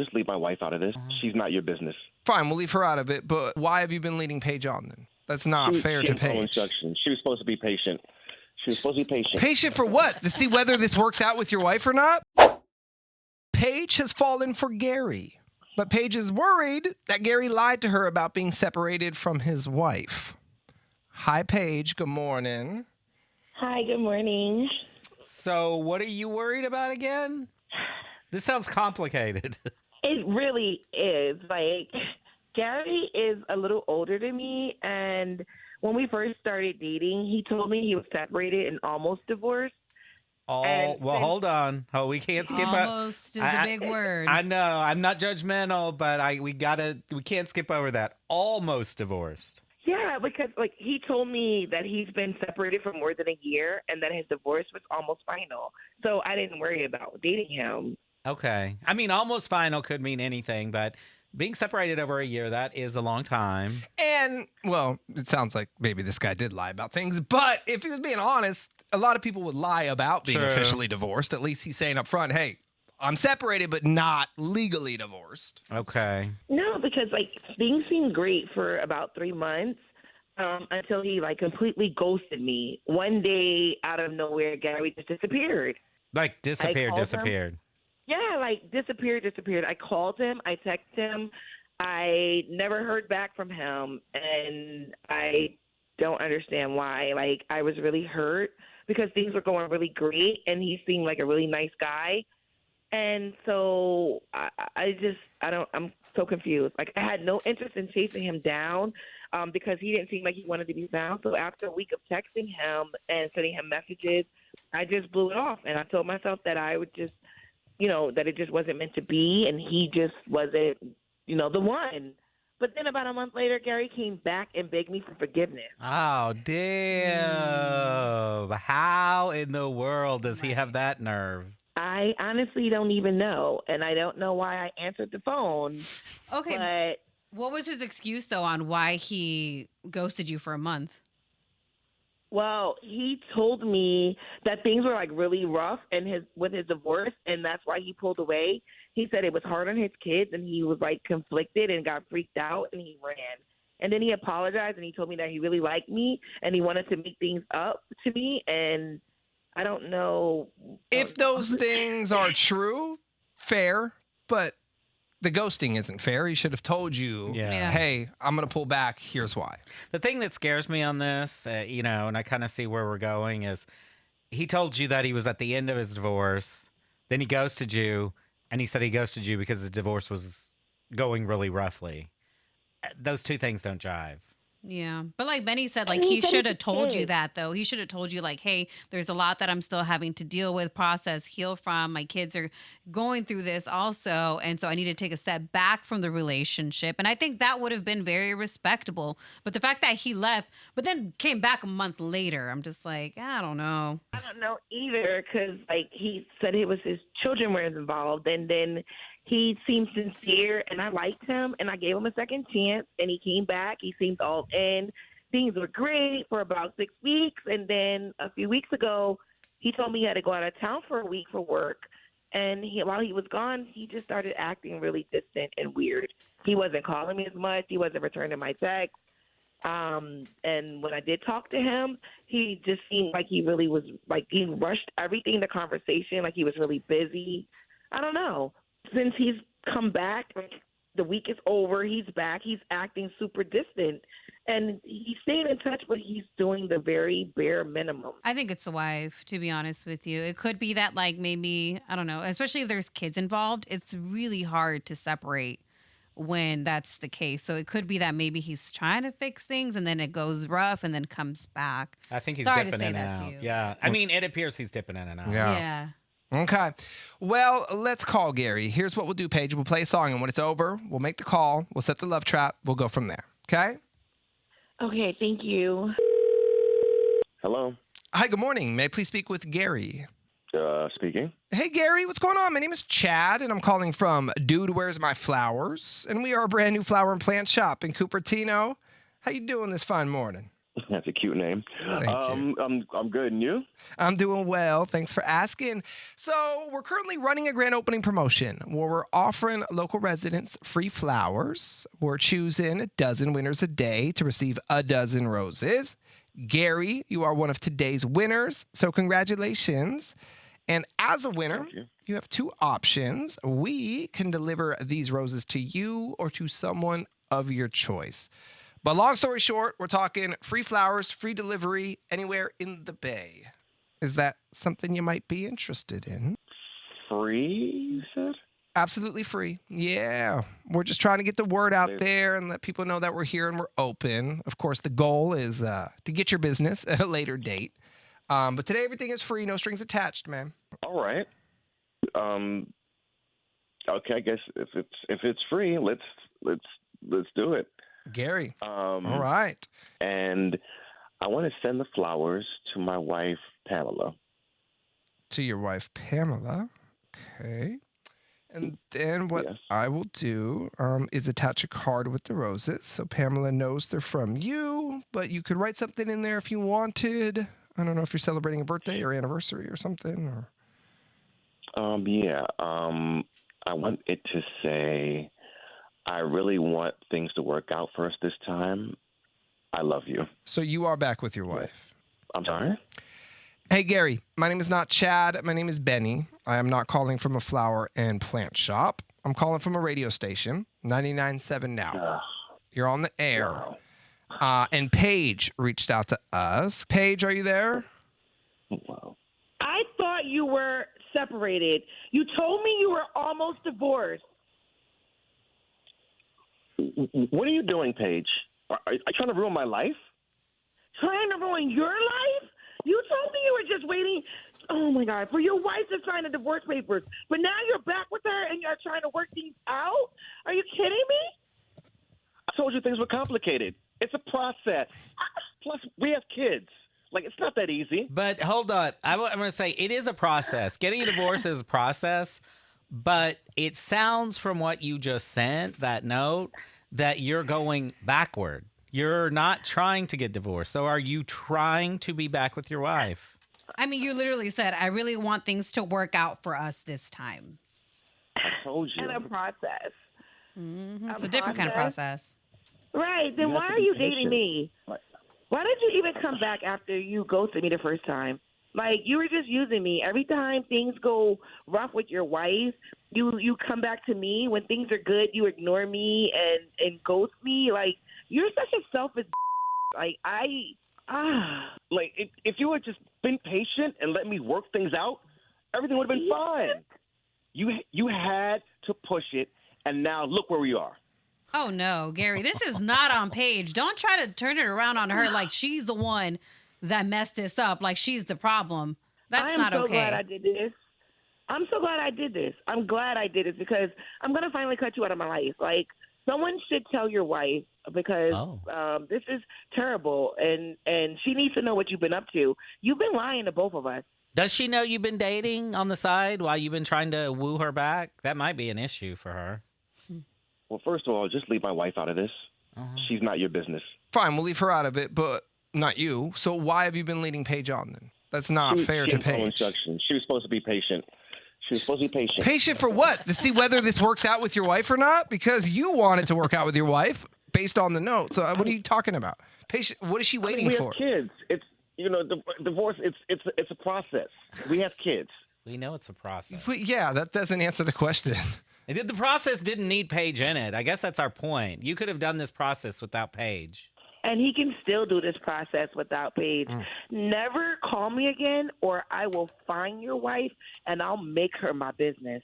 just leave my wife out of this. She's not your business. Fine, we'll leave her out of it, but why have you been leading Paige on then? That's not fair to Paige. Instructions. She was supposed to be patient. Patient for what? To see whether this works out with your wife or not? Paige has fallen for Gary, but Paige is worried that Gary lied to her about being separated from his wife. Hi, Paige. Good morning. Hi, good morning. So what are you worried about again? This sounds complicated. It really is. Like, Gary is a little older than me, and when we first started dating, he told me he was separated and almost divorced. Hold on. Oh, we can't skip almost is the big word. I know. I'm not judgmental, but we can't skip over that. Almost divorced. Yeah, because he told me that he's been separated for more than a year and that his divorce was almost final. So I didn't worry about dating him. Okay. I mean, almost final could mean anything, but being separated over a year, that is a long time. And, well, it sounds like maybe this guy did lie about things, but if he was being honest, a lot of people would lie about being officially divorced. At least he's saying up front, hey, I'm separated, but not legally divorced. Okay. No, because things seemed great for about 3 months until he completely ghosted me. One day, out of nowhere, Gary just disappeared. Disappeared. Yeah, disappeared. I called him. I texted him. I never heard back from him, and I don't understand why. I was really hurt because things were going really great, and he seemed like a really nice guy. And so I'm so confused. I had no interest in chasing him down because he didn't seem like he wanted to be found. So after a week of texting him and sending him messages, I just blew it off. And I told myself that I would just, that it just wasn't meant to be. And he just wasn't, the one. But then about a month later, Gary came back and begged me for forgiveness. Oh, damn. How in the world does he have that nerve? I honestly don't even know, and I don't know why I answered the phone. Okay, but what was his excuse, though, on why he ghosted you for a month? Well, he told me that things were really rough with his divorce, and that's why he pulled away. He said it was hard on his kids, and he was conflicted and got freaked out, and he ran. And then he apologized, and he told me that he really liked me, and he wanted to make things up to me, and I don't know. If those things are true, fair, but the ghosting isn't fair. He should have told you, hey, I'm going to pull back. Here's why. The thing that scares me on this, and I kind of see where we're going, is he told you that he was at the end of his divorce. Then he ghosted you, and he said he ghosted you because his divorce was going really roughly. Those two things don't jive. Yeah. But like Benny said, he should have told you that, though. He should have told you, hey, there's a lot that I'm still having to deal with, process, heal from. My kids are going through this also. And so I need to take a step back from the relationship. And I think that would have been very respectable. But the fact that he left, but then came back a month later, I'm just I don't know. I don't know either because, he said it was his children were involved. And then he seemed sincere, and I liked him, and I gave him a second chance, and he came back. He seemed all in. Things were great for about 6 weeks, and then a few weeks ago, he told me he had to go out of town for a week for work. And while he was gone, he just started acting really distant and weird. He wasn't calling me as much. He wasn't returning my texts. And when I did talk to him, he just seemed like he really was, he rushed everything, the conversation, he was really busy. I don't know. Since he's come back, the week is over, he's back, he's acting super distant. And he's staying in touch, but he's doing the very bare minimum. I think it's the wife, to be honest with you. It could be that, maybe, I don't know, especially if there's kids involved, it's really hard to separate when that's the case. So it could be that maybe he's trying to fix things and then it goes rough and then comes back. I think he's Sorry dipping to say in and that out. to you. Yeah. I mean, it appears he's dipping in and out. Yeah. Okay. Well, let's call Gary. Here's what we'll do, Paige. We'll play a song, and when it's over, we'll make the call. We'll set the love trap. We'll go from there. Okay? Okay, thank you. Hello? Hi, good morning. May I please speak with Gary? Speaking. Hey, Gary, what's going on? My name is Chad, and I'm calling from Dude Where's My Flowers, and we are a brand new flower and plant shop in Cupertino. How you doing this fine morning? That's a cute name. Thank you. I'm good, and you? I'm doing well. Thanks for asking. So, we're currently running a grand opening promotion where we're offering local residents free flowers. We're choosing a dozen winners a day to receive a dozen roses. Gary, you are one of today's winners. So, congratulations. And as a winner, you have two options. We can deliver these roses to you or to someone of your choice. But long story short, we're talking free flowers, free delivery anywhere in the Bay. Is that something you might be interested in? Free, you said? Absolutely free. Yeah. We're just trying to get the word out there and let people know that we're here and we're open. Of course, the goal is to get your business at a later date. But today everything is free, no strings attached, man. All right. Okay, I guess if it's free, let's do it. Gary. All right. And I want to send the flowers to my wife, Pamela. To your wife, Pamela. Okay. And then what I will do is attach a card with the roses so Pamela knows they're from you, but you could write something in there if you wanted. I don't know if you're celebrating a birthday or anniversary or something. Or... I want it to say, I really want things to work out for us this time. I love you. So you are back with your wife. I'm sorry? Hey, Gary, my name is not Chad. My name is Benny. I am not calling from a flower and plant shop. I'm calling from a radio station, 99.7 Now. You're on the air. Wow. And Paige reached out to us. Paige, are you there? Wow. I thought you were separated. You told me you were almost divorced. What are you doing, Paige? Are you trying to ruin my life? Trying to ruin your life? You told me you were just waiting, oh my God, for your wife to sign the divorce papers. But now you're back with her and you're trying to work things out? Are you kidding me? I told you things were complicated. It's a process. Plus, we have kids. Like, it's not that easy. But hold on. I'm going to say it is a process. Getting a divorce is a process, but it sounds from what you just sent, that note, that you're going backward. You're not trying to get divorced. So are you trying to be back with your wife? I mean, you literally said, I really want things to work out for us this time. I told you. And a process. Mm-hmm. It's a different kind of process. Right. Then why are you dating me? Why did you even come back after you ghosted me the first time? Like, you were just using me. Every time things go rough with your wife, you come back to me. When things are good, you ignore me and ghost me. Like, you're such a selfish Like, Like, if you had just been patient and let me work things out, everything would have been fine. You had to push it, and now look where we are. Oh, no, Gary, this is not on Paige. Don't try to turn it around on her like she's the one that messed this up, like she's the problem. That's not okay. I'm so glad I did this. I'm so glad I did this. I'm glad I did it because I'm going to finally cut you out of my life. Like, someone should tell your wife because this is terrible, and she needs to know what you've been up to. You've been lying to both of us. Does she know you've been dating on the side while you've been trying to woo her back? That might be an issue for her. Well, first of all, just leave my wife out of this. She's not your business. Fine, we'll leave her out of it, but not you. So why have you been leading Paige on then? That's not fair to Paige. Instructions. She was supposed to be patient. She was supposed to be patient. Patient for what? To see whether this works out with your wife or not? Because you want it to work out with your wife based on the note. So what are you talking about? Patient. What is she waiting we for? Have kids. It's divorce. It's a process. We have kids. We know it's a process. But yeah, that doesn't answer the question. The process didn't need Paige in it. I guess that's our point. You could have done this process without Paige. And he can still do this process without Paige. Never call me again or I will find your wife and I'll make her my business.